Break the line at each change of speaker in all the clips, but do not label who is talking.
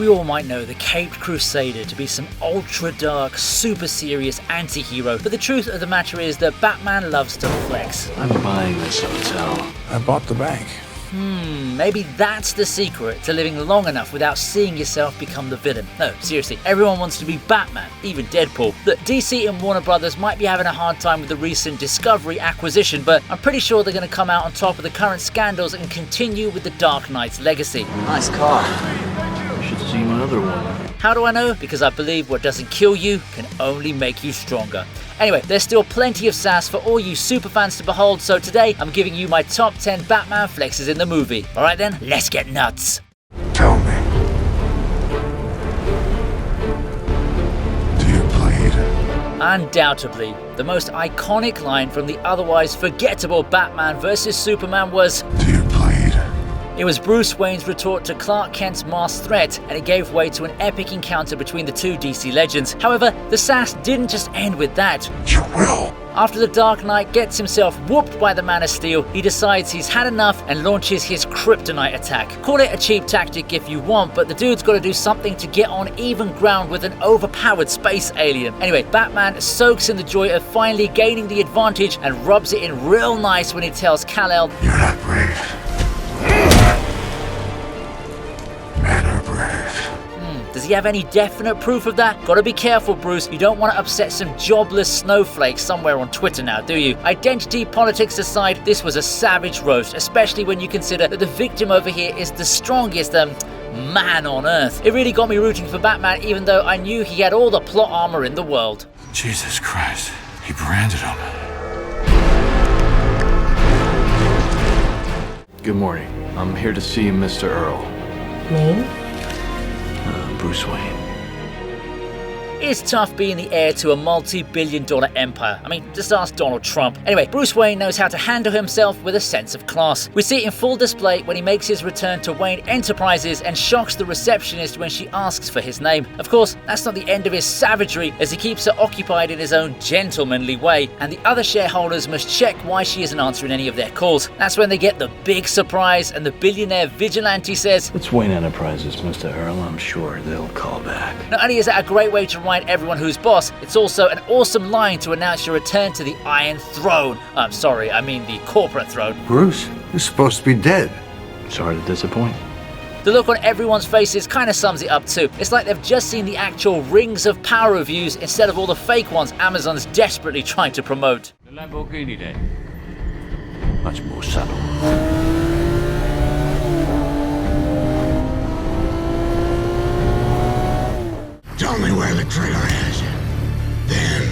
we all might know the Caped Crusader to be some ultra dark, super serious anti-hero, but the truth of the matter is that Batman loves to flex.
I'm buying this hotel.
I bought the bank.
Maybe that's the secret to living long enough without seeing yourself become the villain. No, seriously, everyone wants to be Batman, even Deadpool. Look, DC and Warner Brothers might be having a hard time with the recent Discovery acquisition, but I'm pretty sure they're going to come out on top of the current scandals and continue with the Dark Knight's legacy.
Nice car. You should see my other one.
How do I know? Because I believe what doesn't kill you can only make you stronger. Anyway, there's still plenty of sass for all you superfans to behold, so today I'm giving you my top 10 Batman flexes in the movie. Alright then, let's get nuts.
Tell me. Do you bleed?
Undoubtedly, the most iconic line from the otherwise forgettable Batman vs Superman was,
Do you bleed?
It was Bruce Wayne's retort to Clark Kent's masked threat, and it gave way to an epic encounter between the two DC legends. However, the sass didn't just end with that.
You will.
After the Dark Knight gets himself whooped by the Man of Steel, he decides he's had enough and launches his kryptonite attack. Call it a cheap tactic if you want, but the dude's got to do something to get on even ground with an overpowered space alien. Anyway, Batman soaks in the joy of finally gaining the advantage and rubs it in real nice when he tells Kal-El,
You're not brave. Men are brave.
Does he have any definite proof of that? Gotta be careful, Bruce. You don't want to upset some jobless snowflakes somewhere on Twitter now, do you? Identity politics aside, this was a savage roast, especially when you consider that the victim over here is the strongest man on Earth. It really got me rooting for Batman, even though I knew he had all the plot armor in the world.
Jesus Christ. He branded him.
Good morning. I'm here to see Mr. Earl.
Name?
Bruce Wayne.
It's tough being the heir to a multi-billion-dollar empire. I mean, just ask Donald Trump. Anyway, Bruce Wayne knows how to handle himself with a sense of class. We see it in full display when he makes his return to Wayne Enterprises and shocks the receptionist when she asks for his name. Of course, that's not the end of his savagery, as he keeps her occupied in his own gentlemanly way, and the other shareholders must check why she isn't answering any of their calls. That's when they get the big surprise, and the billionaire vigilante says,
It's Wayne Enterprises, Mr. Earl. I'm sure they'll call back.
Not only is that a great way to remind everyone who's boss, it's also an awesome line to announce your return to the Iron Throne. I'm sorry, I mean the corporate throne.
Bruce, you're supposed to be dead.
Sorry to disappoint.
The look on everyone's faces kind of sums it up too. It's like they've just seen the actual Rings of Power reviews instead of all the fake ones Amazon's desperately trying to promote.
The Lamborghini then.
Much more subtle.
Tell me where the traitor is. Then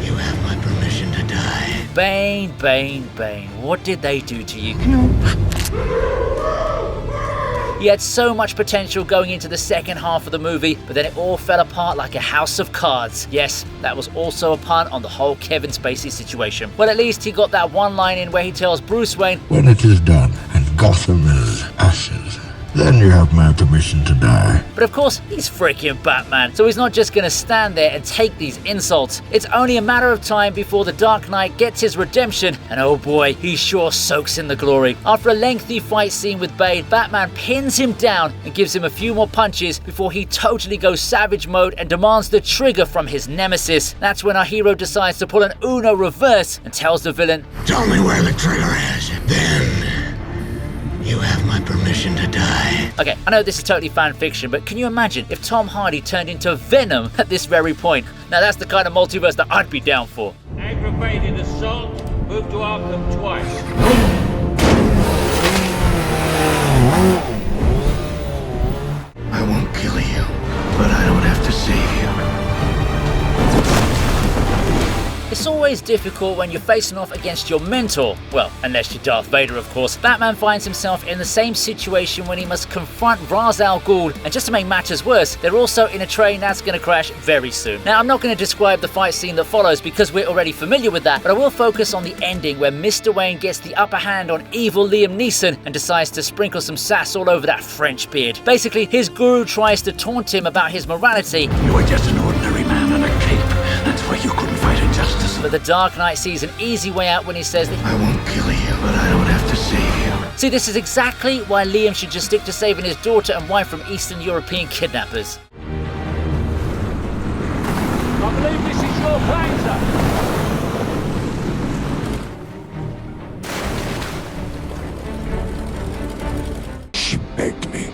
you have my permission to die.
Bane, Bane, Bane. What did they do to you? He had so much potential going into the second half of the movie, but then it all fell apart like a house of cards. Yes, that was also a pun on the whole Kevin Spacey situation. Well, at least he got that one line in where he tells Bruce Wayne,
When it is done and Gotham is ashes, then you have my permission to die.
but of course, he's freaking Batman, so he's not just gonna stand there and take these insults. It's only a matter of time before the Dark Knight gets his redemption, and oh boy, he sure soaks in the glory. After a lengthy fight scene with Bane, Batman pins him down and gives him a few more punches before he totally goes savage mode and demands the trigger from his nemesis. That's when our hero decides to pull an Uno reverse and tells the villain,
Tell me where the traitor is. Then you have my permission to die.
Okay, I know this is totally fan fiction, but can you imagine if Tom Hardy turned into Venom at this very point? Now that's the kind of multiverse that I'd be down for.
Aggravated assault. Move to Arkham twice.
I won't kill you, but I don't have to save you.
It's always difficult when you're facing off against your mentor. Well, unless you're Darth Vader, of course. Batman finds himself in the same situation when he must confront Ra's al Ghul, and just to make matters worse, they're also in a train that's going to crash very soon. Now, I'm not going to describe the fight scene that follows because we're already familiar with that, but I will focus on the ending where Mr. Wayne gets the upper hand on evil Liam Neeson and decides to sprinkle some sass all over that French beard. Basically, his guru tries to taunt him about his morality.
You are just an ordinary man on a cape. That's why you couldn't fight injustice.
But the Dark Knight sees an easy way out when he says that
I won't kill you, but I don't have to save you.
See, this is exactly why Liam should just stick to saving his daughter and wife from Eastern European kidnappers.
I believe this is your plane, sir.
She begged me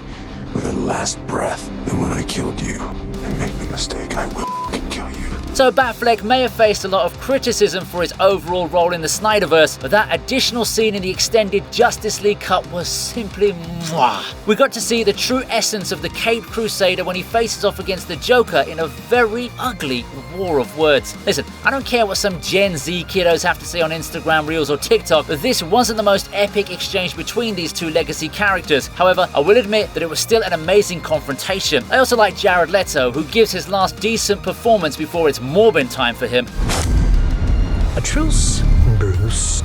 with her last breath that when I killed you, and make no mistake, I will f***ing kill you.
So Batfleck may have faced a lot of criticism for his overall role in the Snyderverse, but that additional scene in the extended Justice League cut was simply mwah. We got to see the true essence of the Caped Crusader when he faces off against the Joker in a very ugly war of words. Listen, I don't care what some Gen Z kiddos have to say on Instagram Reels or TikTok, but this wasn't the most epic exchange between these two legacy characters. However, I will admit that it was still an amazing confrontation. I also like Jared Leto, who gives his last decent performance before it's morbid time for him.
A truce, Bruce.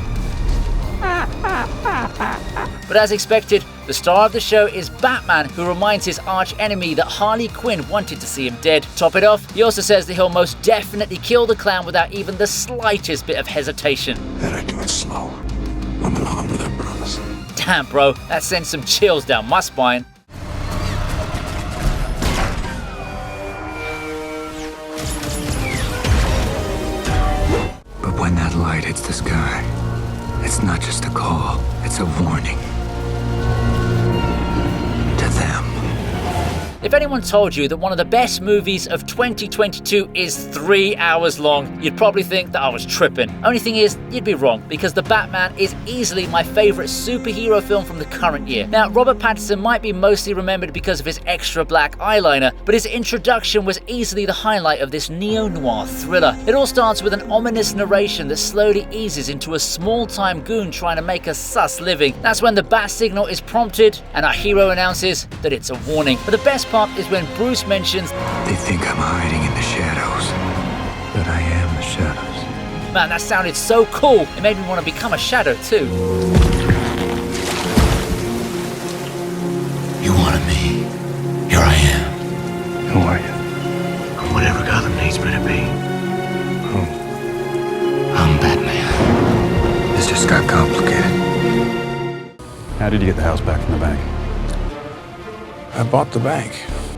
But as expected, the star of the show is Batman, who reminds his arch-enemy that Harley Quinn wanted to see him dead. Top it off, he also says that he'll most definitely kill the clown without even the slightest bit of hesitation.
That I do it slow. I'm gonna honor that promise.
Damn bro, that sends some chills down my spine.
But when that light hits the sky, it's not just a call, it's a warning. To them.
If anyone told you that one of the best movies of 2022 is 3 hours long, you'd probably think that I was tripping. Only thing is, you'd be wrong, because The Batman is easily my favourite superhero film from the current year. Now, Robert Pattinson might be mostly remembered because of his extra black eyeliner, but his introduction was easily the highlight of this neo-noir thriller. It all starts with an ominous narration that slowly eases into a small-time goon trying to make a sus living. That's when the bat signal is prompted, and our hero announces that it's a warning. But the best part is when Bruce mentions,
They think I'm hiding in the shadows, but I am the shadows.
man, that sounded so cool, it made me want to become a shadow too.
You wanted me. Here I am.
Who are you?
I'm whatever Gotham needs me to be.
Who?
I'm Batman.
This just got complicated.
How did you get the house back from the bank?
I bought the bank.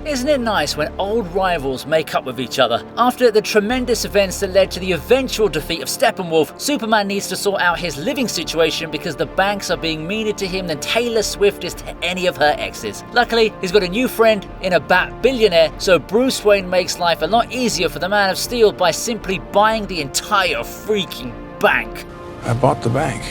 Isn't it nice when old rivals make up with each other? After the tremendous events that led to the eventual defeat of Steppenwolf, Superman needs to sort out his living situation because the banks are being meaner to him than Taylor Swift is to any of her exes. Luckily, he's got a new friend in a bat billionaire, so Bruce Wayne makes life a lot easier for the Man of Steel by simply buying the entire freaking bank.
I bought the bank.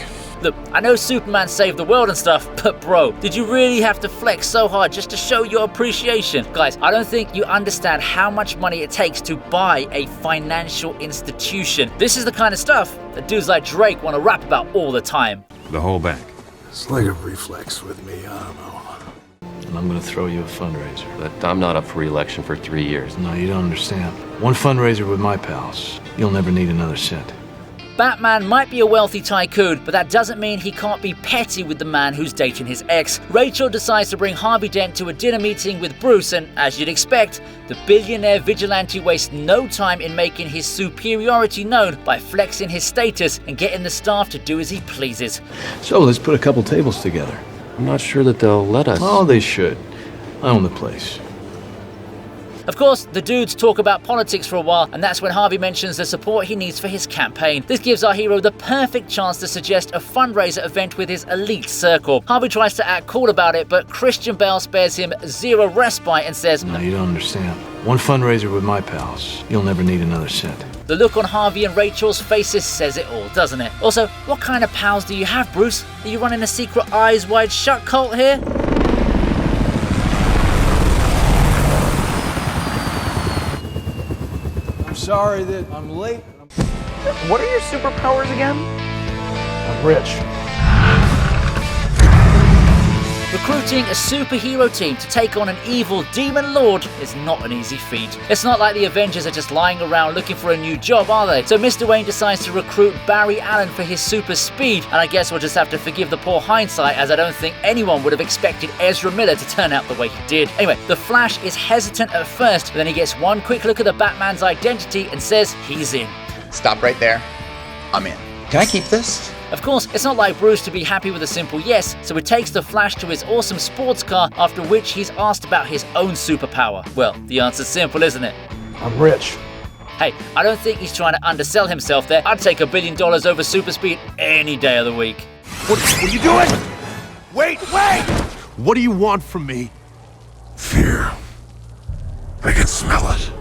Look, I know Superman saved the world and stuff, but bro, did you really have to flex so hard just to show your appreciation? Guys, I don't think you understand how much money it takes to buy a financial institution. This is the kind of stuff that dudes like Drake want to rap about all the time.
The whole bank.
It's like a reflex with me, I don't know.
And I'm gonna throw you a fundraiser. But I'm not up for re-election for 3 years.
No, you don't understand. One fundraiser with my pals. You'll never need another cent.
Batman might be a wealthy tycoon, but that doesn't mean he can't be petty with the man who's dating his ex. Rachel decides to bring Harvey Dent to a dinner meeting with Bruce, and as you'd expect, the billionaire vigilante wastes no time in making his superiority known by flexing his status and getting the staff to do as he pleases.
So let's put a couple tables together.
I'm not sure that they'll let us.
Oh, they should. I own the place.
Of course, the dudes talk about politics for a while, and that's when Harvey mentions the support he needs for his campaign. This gives our hero the perfect chance to suggest a fundraiser event with his elite circle. Harvey tries to act cool about it, but Christian Bale spares him zero respite and says,
No, you don't understand. One fundraiser with my pals. You'll never need another cent.
The look on Harvey and Rachel's faces says it all, doesn't it? Also, what kind of pals do you have, Bruce? Are you running a secret eyes wide shut cult here?
Sorry that I'm late.
What are your superpowers again?
I'm rich.
Recruiting a superhero team to take on an evil demon lord is not an easy feat. It's not like the Avengers are just lying around looking for a new job, are they? So Mr. Wayne decides to recruit Barry Allen for his super speed, and I guess we'll just have to forgive the poor hindsight, as I don't think anyone would have expected Ezra Miller to turn out the way he did. Anyway, the Flash is hesitant at first, but then he gets one quick look at the Batman's identity and says he's in.
Stop right there. I'm in.
Can I keep this?
Of course, it's not like Bruce to be happy with a simple yes, so he takes the Flash to his awesome sports car, after which he's asked about his own superpower. Well, the answer's simple, isn't it?
I'm rich.
Hey, I don't think he's trying to undersell himself there. I'd take $1 billion over super speed any day of the week.
What are you doing? Wait! What do you want from me? Fear. I can smell it.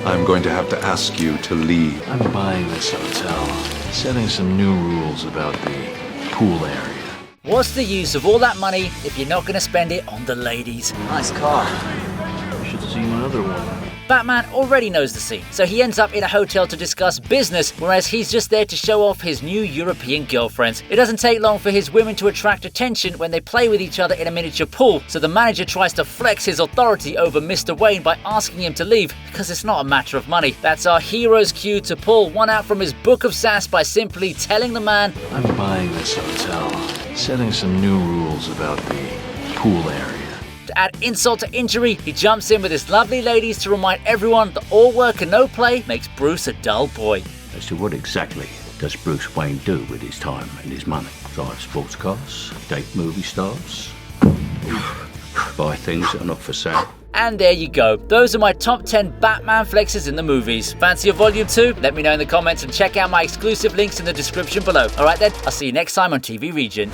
I'm going to have to ask you to leave.
I'm buying this hotel, setting some new rules about the pool area.
What's the use of all that money if you're not going to spend it on the ladies?
Nice car.
You should see my other one.
Batman already knows the scene, so he ends up in a hotel to discuss business, whereas he's just there to show off his new European girlfriends. It doesn't take long for his women to attract attention when they play with each other in a miniature pool, so the manager tries to flex his authority over Mr. Wayne by asking him to leave, because it's not a matter of money. That's our hero's cue to pull one out from his book of sass by simply telling the man,
I'm buying this hotel, setting some new rules about the pool area.
to add insult to injury, he jumps in with his lovely ladies to remind everyone that all work and no play makes Bruce a dull boy.
As to what exactly does Bruce Wayne do with his time and his money? Drive sports cars, date movie stars, buy things that are not for sale.
And there you go. Those are my top 10 Batman flexes in the movies. Fancy a volume 2? Let me know in the comments and check out my exclusive links in the description below. Alright then, I'll see you next time on TV Regent.